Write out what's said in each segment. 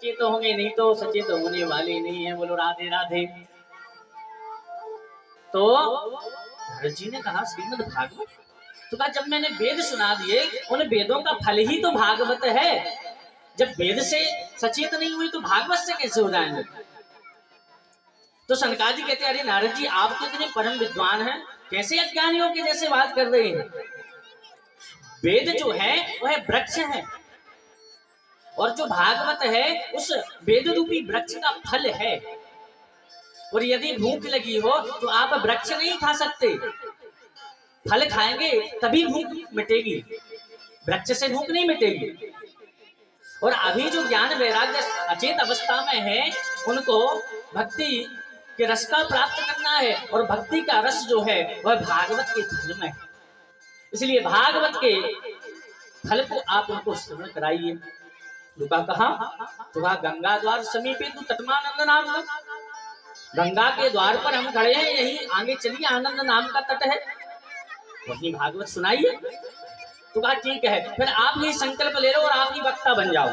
सचेत होंगे, नहीं तो सचेत होने वाले नहीं है। बोलो राधे राधे। तो नारद जी ने कहा श्रीमद् भागवत, तो कहा जब मैंने वेद सुना दिए, उन वेदों का फल ही तो भागवत है। जब वेद से सचेत नहीं हुई तो भागवत से कैसे हो जाएंगे? तो सनकादि कहते अरे नारद जी आप तो इतने परम विद्वान हैं, कैसे अज्ञानियों के जैसे बात कर रहे हैं? वेद जो है वह वृक्ष है, और जो भागवत है उस वेद रूपी वृक्ष का फल है। और यदि भूख लगी हो तो आप वृक्ष नहीं खा सकते, फल खाएंगे तभी भूख मिटेगी, वृक्ष से भूख नहीं मिटेगी। और अभी जो ज्ञान वैराग्य अचेत अवस्था में है, उनको भक्ति के रस का प्राप्त करना है, और भक्ति का रस जो है वह भागवत के फल में है। इसलिए भागवत के फल को आप उनको श्रवण कराइए। दुका कहा तो गंगा द्वार समीपे तू तटमानंद नाम लो, गंगा के द्वार पर हम खड़े हैं, यही आगे चलिए आनंद नाम का तट है, अपनी भागवत सुनाइए। तो कहा ठीक है, फिर आप ही संकल्प ले लो और आप ही वक्ता बन जाओ।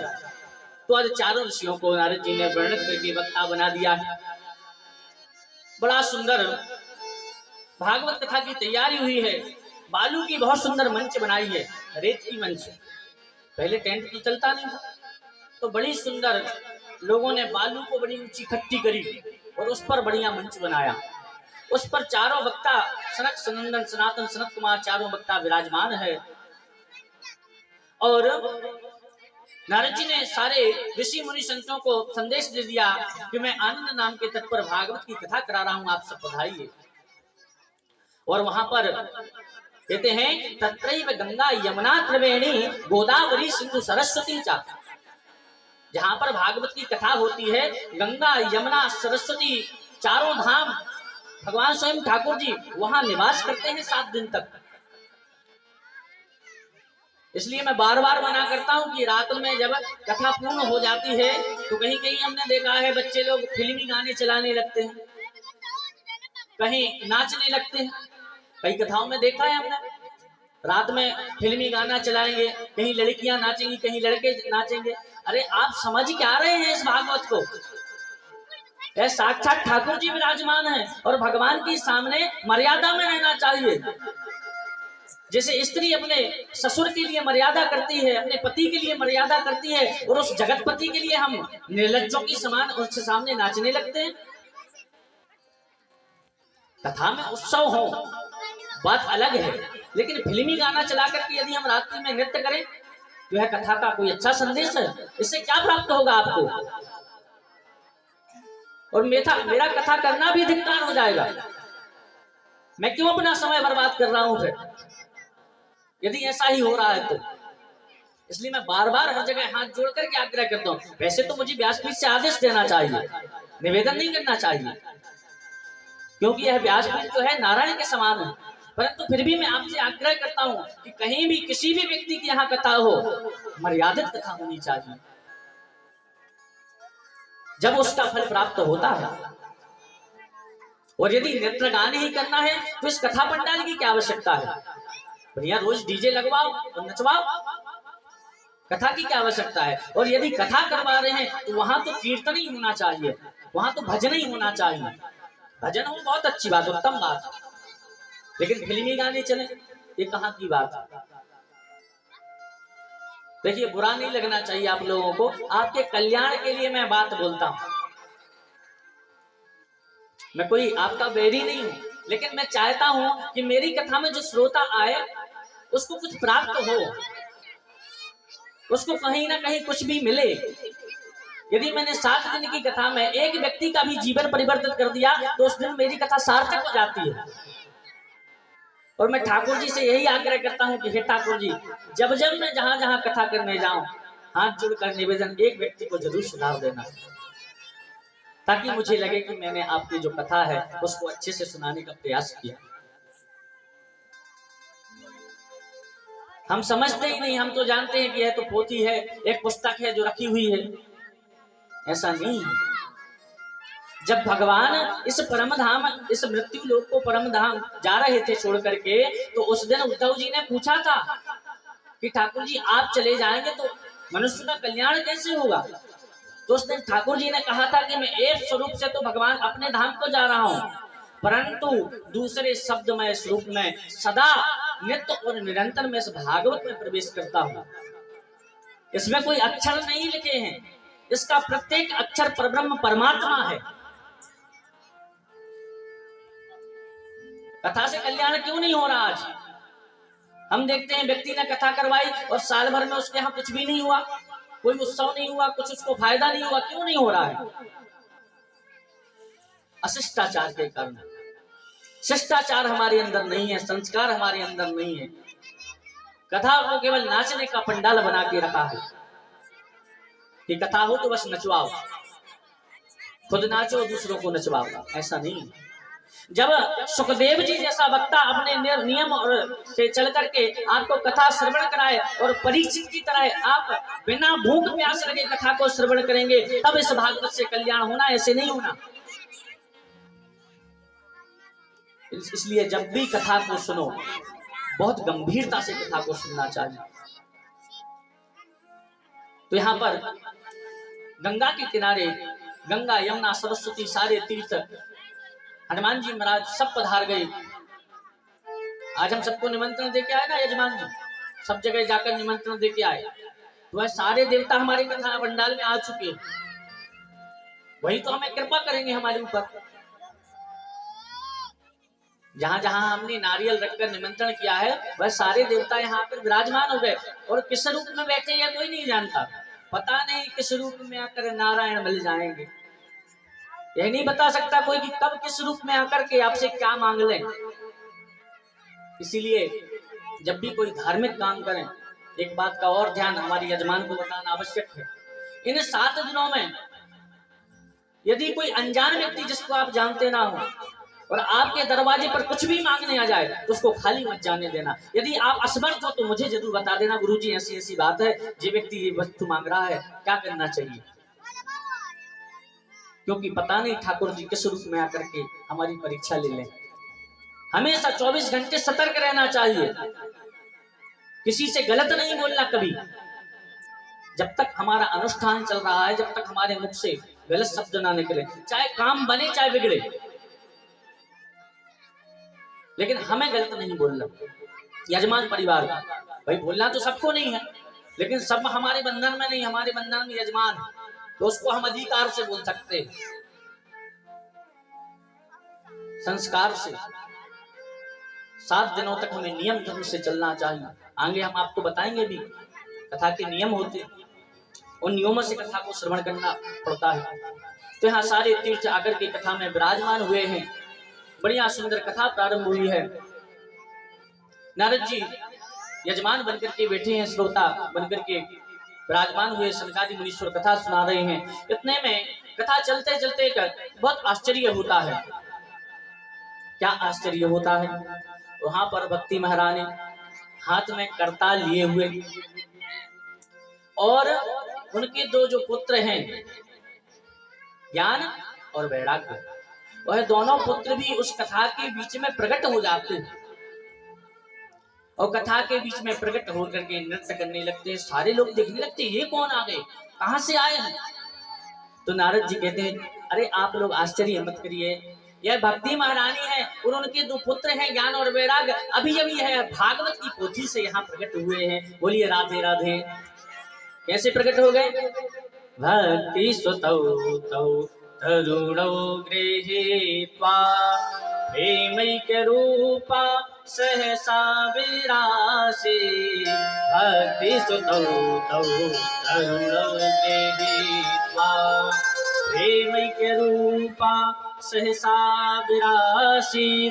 तो आज चारों ऋषियों को नारद जी ने वर्णित करके वक्ता बना दिया है। बड़ा सुंदर भागवत कथा की तैयारी हुई है। बालू की बहुत सुंदर मंच बनाई है, रेत की मंच। पहले टेंट तो चलता नहीं था, तो बड़ी सुंदर लोगों ने बालू को बड़ी ऊंची इकट्ठी करी और उस पर बढ़िया मंच बनाया। उस पर चारों वक्ता सनक सनंदन सनातन सनत कुमार चारों वक्ता विराजमान है। और नारद जी ने सारे ऋषि मुनि संतों को संदेश दे दिया कि मैं आनंद नाम के तट पर भागवत की कथा करा रहा हूं, आप सब पधारिए। और वहां पर कहते हैं तत्रैव गंगा यमुना त्रिवेणी गोदावरी सिंधु सरस्वती चा, जहां पर भागवत की कथा होती है, गंगा यमुना सरस्वती चारों धाम भगवान स्वयं ठाकुर जी वहां निवास करते हैं 7 दिन तक। इसलिए मैं बार बार मना करता हूं कि रात में जब कथा पूर्ण हो जाती है तो कहीं कहीं हमने देखा है बच्चे लोग फिल्मी गाने चलाने लगते हैं, कहीं नाचने लगते हैं। कई कथाओं में देखा है हमने, रात में फिल्मी गाना चलाएंगे, कहीं लड़कियां नाचेंगी कहीं लड़के नाचेंगे। अरे आप समझ क्या रहे हैं इस भागवत को? साक्षात ठाकुर जी विराजमान है और भगवान की सामने मर्यादा में रहना चाहिए। जैसे स्त्री अपने ससुर के लिए मर्यादा करती है, अपने पति के लिए मर्यादा करती है, और उस जगतपति के लिए हम निर्लज्जों की समान उसके सामने नाचने लगते हैं। कथा में उत्सव हो बात अलग है, लेकिन फिल्मी गाना चला करके यदि हम रात्रि में नृत्य करें तो यह कथा का कोई अच्छा संदेश है? इससे क्या प्राप्त होगा आपको? और मेरा कथा करना भी धिक्कार हो जाएगा। मैं क्यों अपना समय बर्बाद कर रहा हूं फिर, यदि ऐसा ही हो रहा है तो? इसलिए मैं बार बार हर जगह हाथ जोड़ करके आग्रह करता हूं। वैसे तो मुझे व्यासपीठ से आदेश देना चाहिए, निवेदन नहीं करना चाहिए, क्योंकि यह व्यासपीठ जो है नारायण के समान है। परंतु फिर भी मैं आपसे आग्रह करता हूं कि कहीं भी किसी भी व्यक्ति की यहाँ कथा हो, मर्यादित कथा होनी चाहिए, जब उसका फल प्राप्त होता है। और यदि नृत्य गाने ही करना है तो इस कथा पंडाल की क्या आवश्यकता है? बढ़िया रोज डीजे लगवाओ और नचवाओ, कथा की क्या आवश्यकता है? और यदि कथा करवा रहे हैं तो वहां तो कीर्तन ही होना चाहिए, वहां तो भजन ही होना चाहिए। भजन हो बहुत अच्छी बात, उत्तम बात, लेकिन फिल्मी गाने चले, ये कहाँ की बात है? देखिए बुरा नहीं लगना चाहिए आप लोगों को, आपके कल्याण के लिए मैं बात बोलता हूं। मैं कोई आपका बैरी नहीं हूं, लेकिन मैं चाहता हूं कि मेरी कथा में जो श्रोता आए उसको कुछ प्राप्त हो, उसको कहीं ना कहीं कुछ भी मिले। यदि मैंने 7 दिन की कथा में एक व्यक्ति का भी जीवन परिवर्तित कर दिया तो उस दिन मेरी कथा सार्थक हो जाती है। और मैं ठाकुर जी से यही आग्रह करता हूं कि हे ठाकुर जी, जब जब मैं जहां जहां कथा करने जाऊं, हाथ जोड़कर निवेदन, एक व्यक्ति को जरूर सुनाव देना, ताकि मुझे लगे कि मैंने आपकी जो कथा है उसको अच्छे से सुनाने का प्रयास किया। हम समझते ही नहीं, हम तो जानते हैं कि यह तो पोथी है, एक पुस्तक है जो रखी हुई है। ऐसा नहीं है। जब भगवान इस परम धाम, इस मृत्यु लोक को परम धाम जा रहे थे छोड़ करके, तो उस दिन उद्धव जी ने पूछा था कि ठाकुर जी आप चले जाएंगे तो मनुष्य का कल्याण कैसे होगा? तो उस दिन ठाकुर जी ने कहा था कि मैं एक स्वरूप से तो भगवान अपने धाम को जा रहा हूँ, परंतु दूसरे शब्दमय स्वरूप में सदा नित्य और निरंतर में इस भागवत में प्रवेश करता हूँ। इसमें कोई अक्षर नहीं लिखे हैं, इसका प्रत्येक अक्षर परब्रह्म परमात्मा है। कथा से कल्याण क्यों नहीं हो रहा आज? हम देखते हैं व्यक्ति ने कथा करवाई और साल भर में उसके यहाँ कुछ भी नहीं हुआ, कोई उत्सव नहीं हुआ, कुछ उसको फायदा नहीं हुआ। क्यों नहीं हो रहा है? अशिष्टाचार के कारण। शिष्टाचार हमारे अंदर नहीं है, संस्कार हमारे अंदर नहीं है। कथा को केवल नाचने का पंडाल बना के रखा है कि कथा हो तो बस नचवाओ, खुद नाचो दूसरों को नचवाओ। ऐसा नहीं। जब सुखदेव जी जैसा वक्ता अपने नियम और से चल करके आपको कथा श्रवण कराए और परीक्षित की तरह आप बिना भूख प्यास लगे कथा को श्रवण करेंगे, तब इस भागवत से कल्याण होना, ऐसे नहीं होना। इसलिए जब भी कथा को सुनो बहुत गंभीरता से कथा को सुनना चाहिए। तो यहाँ पर गंगा के किनारे, गंगा यमुना सरस्वती सारे तीर्थ हनुमान जी महाराज सब पधार गए। आज हम सबको निमंत्रण देके आए ना यजमान जी, सब जगह जाकर निमंत्रण देके आए। तो वह सारे देवता हमारे कथा पंडाल में आ चुके, वही तो हमें कृपा करेंगे हमारे ऊपर। जहां जहां हमने नारियल रखकर निमंत्रण किया है वह सारे देवता यहाँ पर विराजमान हो गए। और किस रूप में बैठे हैं कोई नहीं जानता। पता नहीं किस रूप में आकर नारायण मिल जाएंगे, यह नहीं बता सकता कोई कि कब किस रूप में आकर के आपसे क्या मांग लें। इसीलिए जब भी कोई धार्मिक काम करें, एक बात का और ध्यान हमारी यजमान को बताना आवश्यक है। इन 7 दिनों में यदि कोई अनजान व्यक्ति जिसको आप जानते ना हो और आपके दरवाजे पर कुछ भी मांगने आ जाए तो उसको खाली मत जाने देना। यदि आप असमर्थ हो तो मुझे जरूर बता देना, गुरुजी ऐसी ऐसी बात है, ये व्यक्ति ये वस्तु मांग रहा है, क्या करना चाहिए। क्योंकि पता नहीं ठाकुर जी किस रूप में आकर के हमारी परीक्षा ले लें। हमेशा 24 घंटे सतर्क रहना चाहिए, किसी से गलत नहीं बोलना कभी। जब तक हमारा अनुष्ठान चल रहा है, जब तक हमारे मुख से गलत शब्द ना निकले, चाहे काम बने चाहे बिगड़े, लेकिन हमें गलत नहीं बोलना। यजमान परिवार भाई बोलना तो सबको नहीं है, लेकिन सब हमारे बंधन में नहीं, हमारे बंधन में यजमान, तो उसको हम अधिकार से बोल सकते हैं, संस्कार से। 7 दिनों तक हमें नियम धर्म से चलना चाहिए। आगे हम आपको बताएंगे भी कथा के नियम होते, उन नियमों से कथा को श्रवण करना पड़ता है। तो यहाँ सारे तीर्थ आकर के कथा में विराजमान हुए हैं। बढ़िया सुंदर कथा प्रारंभ हुई है। नारद जी यजमान बनकर के बैठे हैं, श्रोता बनकर के विराजमान हुए, सनकादि मुनीश्वर कथा सुना रहे हैं। इतने में कथा चलते चलते बहुत आश्चर्य होता है। क्या आश्चर्य होता है? वहां पर भक्ति महारानी हाथ में करताल लिए हुए और उनके 2 जो पुत्र हैं, ज्ञान और वैराग्य, वह दोनों पुत्र भी उस कथा के बीच में प्रकट हो जाते हैं और कथा के बीच में प्रकट होकर के नृत्य करने लगते हैं। सारे लोग देखने लगते हैं, ये कौन आ गए, कहां से आए हैं? तो नारद जी कहते हैं, अरे आप लोग आश्चर्य मत करिए, यह भक्ति महारानी है और उनके 2 पुत्र हैं ज्ञान और वैराग्य, अभी अभी है भागवत की पोथी से यहाँ प्रकट हुए हैं। बोलिए राधे राधे। कैसे प्रकट हो गए? भक्ति सुतौ तौ तरुणौ गृहीत्वा प्रेमैक्य रूपा सहसा विरासे। भक्ति सुतौ तौ तरुणौ गृहीत्वा प्रेमैक्य रूपा सहसा विरासी।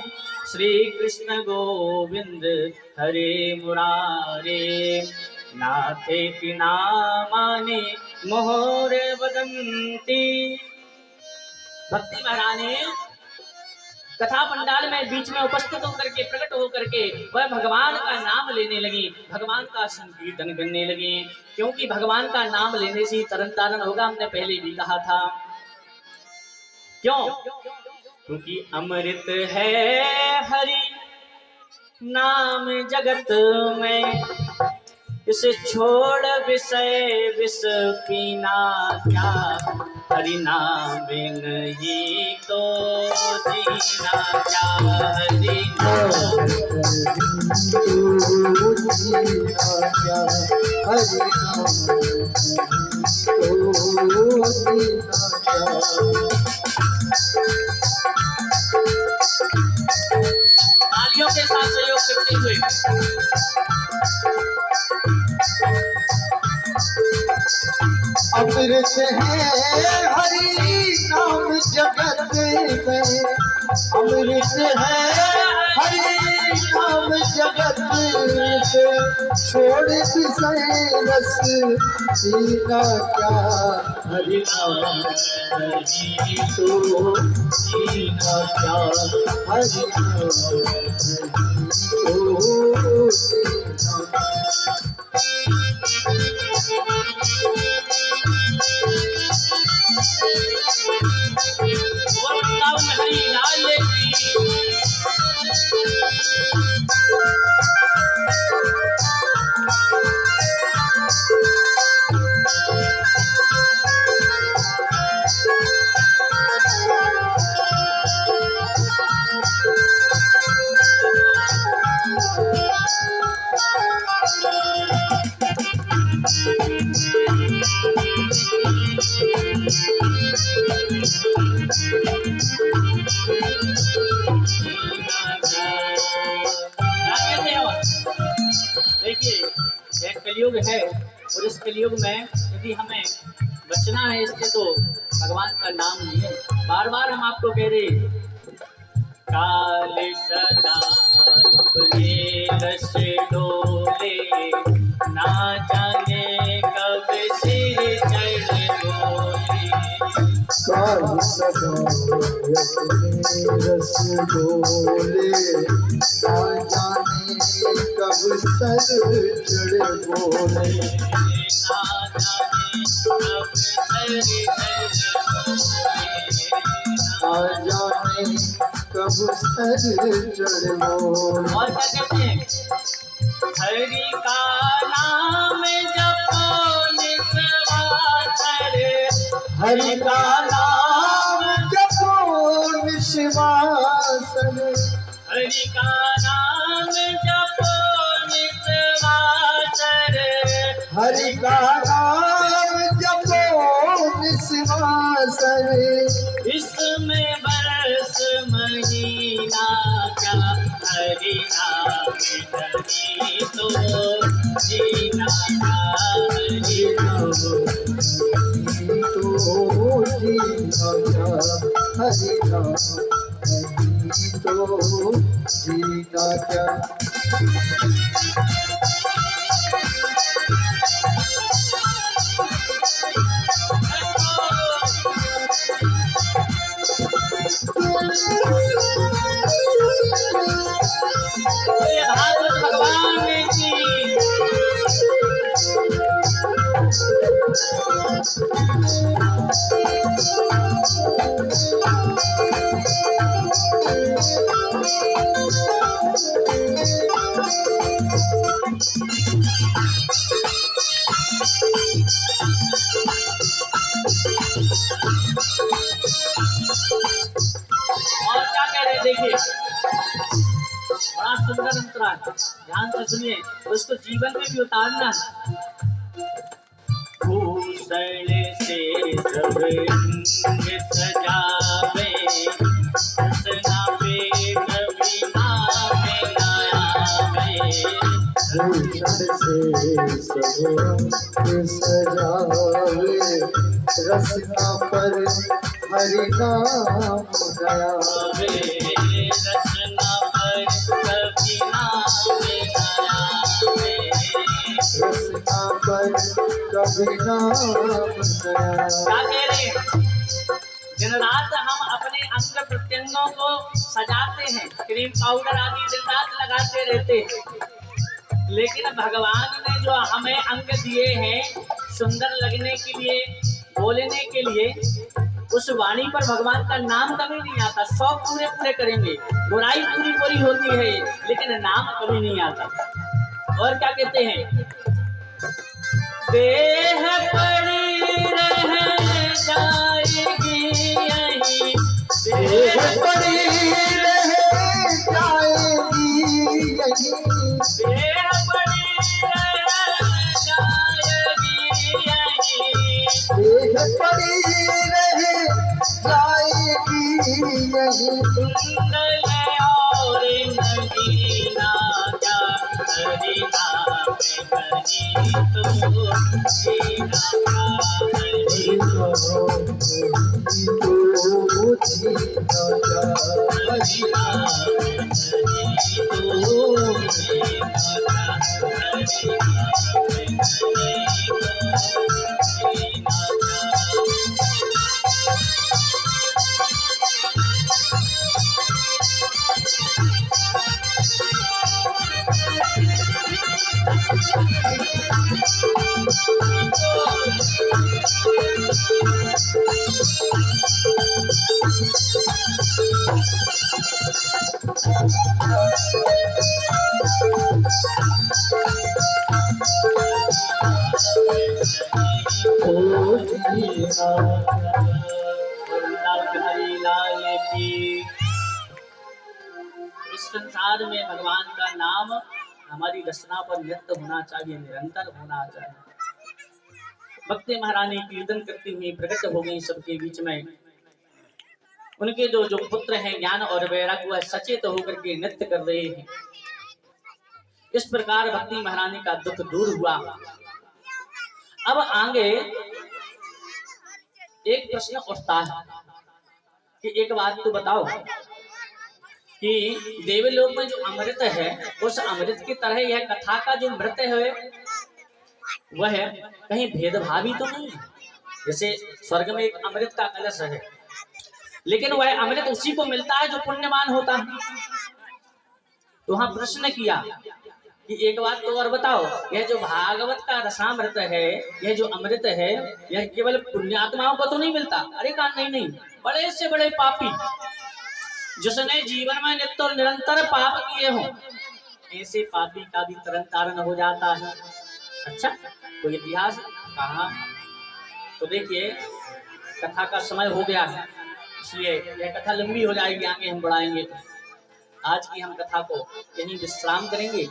श्री कृष्ण गोविंद हरे मुरारे नाथेति नामानि मोहर वदन्ति। भक्ति महारानी कथा पंडाल में बीच में उपस्थित होकर के प्रकट होकर के वह भगवान का नाम लेने लगी, भगवान का संकीर्तन करने लगी। क्योंकि भगवान का नाम लेने से तरन तारण होगा, हमने पहले भी कहा था। क्यों? क्योंकि अमृत है हरि नाम जगत में, इसे छोड़ विषय विष पीना क्या, हरि नाम बिन ही तो जीना क्या, हरि नाम जीना क्या, हरि नाम तो जीना क्या। तालियों के साथ सहयोग करते हुए अमृत है हरि नाम जगत में, अमृत है हरि नाम जगत में, छोड़ विषय रस पीना क्या, हरि नाम नहीं तो जीना क्या, हरि नाम तो जीना। और वृंदावन में हरि लाल की। देखिए एक कलयुग है और इस कलयुग में यदि हमें बचना है इससे तो भगवान का नाम लिए। बार बार हम आपको कह रहे काल सदा अपने रस डोले, ना जाने कब सिर चढ़ बोले। काल सदा अपने रस डोले, ना जाने कब सर चढ़ बोले, ना जाने कब सर चढ़ ना जाने कब सर चढ़ बोले। और क्या कहते हैं हरि का नाम जपो निस्वासर, हरि का नाम जपो निस्वासर, हरि का नाम जपो निस्वासर, हरि का नाम जपो निस्वासर, इसमें बरस महीना क्या, हरि नाम नहीं तो जीना क्या, हरि नाम तो जीना क्या, हरि नाम नहीं तो जीना क्या। भागवत भगवान की। और क्या कह रहे देखिए बड़ा सुंदर अंतरा है, ध्यान से सुनिए उसको जीवन में भी उतारना है। भूषण से सब अंग सजावे, रचना पे कभी नाम न आवे। भूषण से सब अंग सजावे, रसना पर हरि नाम गावे, रचना पर कभी नाम न आवे। रसना पर कभी नाम गावे। क्या कह रहे हैं? दिन रात हम अपने अंग प्रत्यंगों को सजाते हैं, क्रीम पाउडर आदि दिन रात लगाते रहते हैं, लेकिन भगवान ने जो हमें अंग दिए हैं सुंदर लगने के लिए, बोलने के लिए, उस वाणी पर भगवान का नाम कभी नहीं आता। 100 पूरे पूरे करेंगे, बुराई पूरी पूरी होती है लेकिन नाम कभी नहीं आता। और क्या कहते हैं देह पड़ी रह जाएगी यहीं, देह पड़ी रह जाएगी यहीं, देह पड़ी रह जाएगी यहीं, देह पड़ी रह जाएगी यहीं, कुंडल और नगीना जा हरिना में कहीं तो जीना तो जीना जा हरि लाल की। इस संसार में भगवान का नाम हमारी रचना पर नित्य होना चाहिए, निरंतर होना चाहिए। भक्ति महारानी कीर्तन करती हुई प्रकट हो गई सबके बीच में। उनके जो पुत्र हैं ज्ञान और वैराग्य वह सचेत होकर के नृत्य कर रहे हैं। इस प्रकार भक्ति महारानी का दुख दूर हुआ। अब आगे एक प्रश्न उठता है कि एक बात तो बताओ कि देवलोक में जो अमृत है उस अमृत की तरह यह कथा का जो मृत है वह कहीं भेदभावी तो नहीं है। जैसे स्वर्ग में एक अमृत का कलश है, लेकिन वह अमृत उसी को मिलता है जो पुण्यवान होता है। तो वहां प्रश्न किया कि एक बात तो और बताओ, यह जो भागवत का रसामृत है, यह जो अमृत है, यह केवल पुण्यात्माओं को तो नहीं मिलता? अरे कहा नहीं, बड़े से बड़े पापी जिसने जीवन में नित्य और निरंतर पाप किए हो, ऐसे पापी का भी तरन तारण हो जाता है। अच्छा, तो इतिहास कहा? तो देखिए कथा का समय हो गया है, इसलिए यह कथा लंबी हो जाएगी, आगे हम बढ़ाएंगे। आज की हम कथा को यहीं विश्राम करेंगे।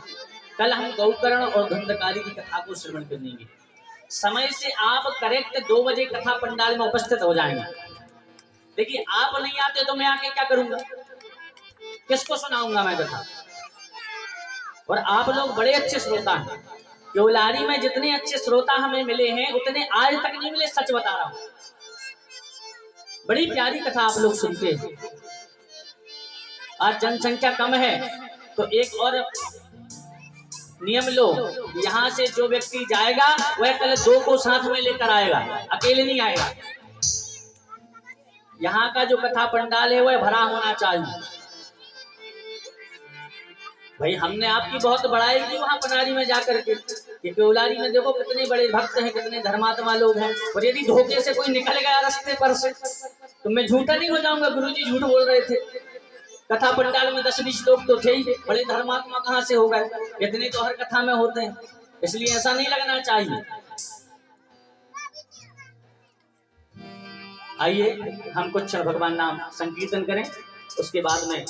कल हम गौकर्ण और धुंधकारी की कथा को श्रवण करेंगे। समय से आप करेक्ट 2 बजे कथा पंडाल में उपस्थित हो जाएंगे। देखिए आप नहीं आते तो मैं आके क्या करूंगा, किसको सुनाऊंगा मैं कथा? और आप लोग बड़े अच्छे श्रोता हैं। केवलारी में जितने अच्छे श्रोता हमें मिले हैं उतने आज तक नहीं मिले, सच बता रहा हूं। बड़ी प्यारी कथा आप लोग सुनते हैं। आज जनसंख्या कम है तो एक और नियम लो, यहाँ से जो व्यक्ति जाएगा वह कल 2 को साथ में लेकर आएगा, अकेले नहीं आएगा। यहाँ का जो कथा पंडाल है वह भरा होना चाहिए। भाई हमने आपकी बहुत बड़ाई की वहां पनारी में जाकर के, केवलारी में देखो कितने बड़े भक्त हैं, कितने धर्मात्मा लोग हैं। और यदि धोखे से कोई निकल गया रास्ते पर से तो मैं झूठा नहीं हो जाऊंगा, गुरुजी झूठ बोल रहे थे। कथा पंडाल में 10-20 लोग तो थे ही, बड़े धर्मात्मा कहाँ से हो गए? इतने तो हर कथा में होते हैं, इसलिए ऐसा नहीं लगना चाहिए। आइए हम कुछ भगवान नाम संकीर्तन करें, उसके बाद में